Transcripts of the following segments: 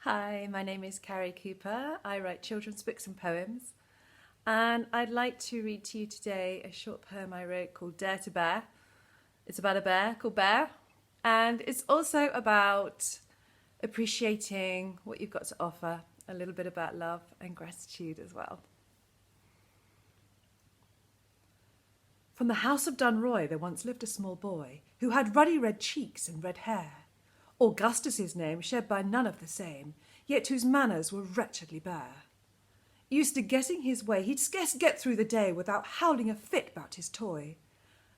Hi, my name is Carrie Cooper. I write children's books and poems, and I'd like to read to you today a short poem I wrote called Dare to Bear. It's about a bear called Bear, and it's also about appreciating what you've got to offer, a little bit about love and gratitude as well. From the house of Dunroy there once lived a small boy who had ruddy red cheeks and red hair. Augustus his name, shared by none of the same, yet whose manners were wretchedly bare. Used to getting his way, he'd scarce get through the day without howling a fit about his toy.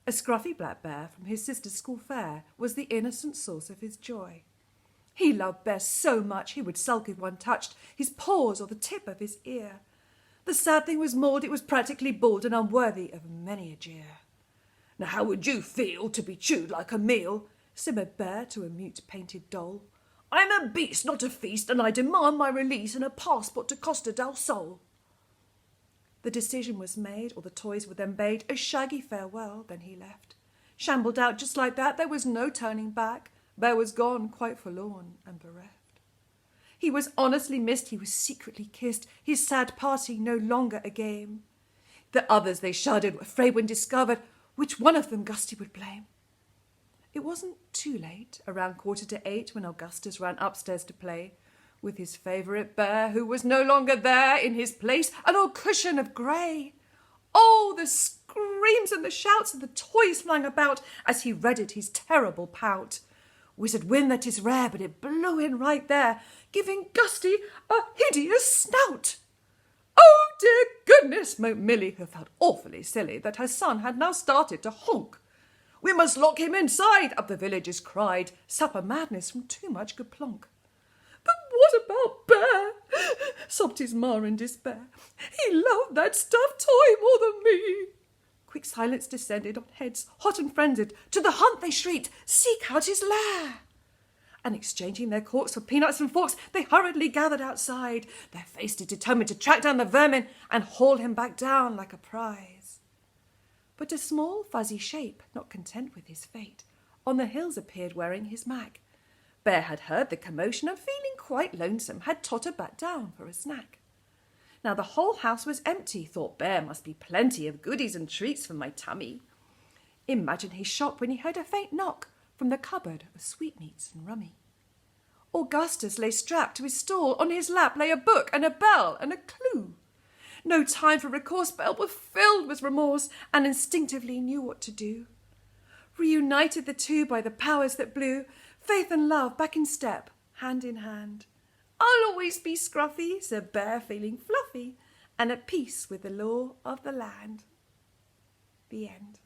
A scruffy black bear from his sister's school fair was the innocent source of his joy. He loved Bear so much he would sulk if one touched his paws or the tip of his ear. The sad thing was mauled, it was practically bald and unworthy of many a jeer. Now how would you feel to be chewed like a meal? Simmered Bear to a mute painted doll. I'm a beast, not a feast, and I demand my release and a passport to Costa del Sol. The decision was made, all the toys were then bade a shaggy farewell, then he left. Shambled out just like that, there was no turning back. Bear was gone, quite forlorn and bereft. He was honestly missed, he was secretly kissed, his sad parting no longer a game. The others they shuddered, afraid when discovered which one of them Gusty would blame. It wasn't too late, around 7:45, when Augustus ran upstairs to play with his favourite bear, who was no longer there in his place, an old cushion of grey. Oh, the screams and the shouts and the toys flying about as he readied his terrible pout. Wizard wind that is rare, but it blew in right there, giving Gusty a hideous snout. Oh, dear goodness, moaned Milly, who felt awfully silly that her son had now started to honk. We must lock him inside, up the villagers cried, supper madness from too much good plonk. But what about Bear? Sobbed his ma in despair. He loved that stuffed toy more than me. Quick silence descended on heads hot and frenzied. To the hunt they shrieked, seek out his lair. And exchanging their corks for peanuts and forks, they hurriedly gathered outside, their faces determined to track down the vermin and haul him back down like a prize. But a small fuzzy shape, not content with his fate, on the hills appeared wearing his mac. Bear had heard the commotion and feeling quite lonesome had tottered back down for a snack. Now the whole house was empty, thought Bear, must be plenty of goodies and treats for my tummy. Imagine his shock when he heard a faint knock from the cupboard of sweetmeats and rummy. Augustus lay strapped to his stall, on his lap lay a book and a bell and a clue. No time for recourse, Bear was filled with remorse and instinctively knew what to do. Reunited the two by the powers that blew, faith and love back in step, hand in hand. I'll always be scruffy, said Bear, feeling fluffy and at peace with the law of the land. The end.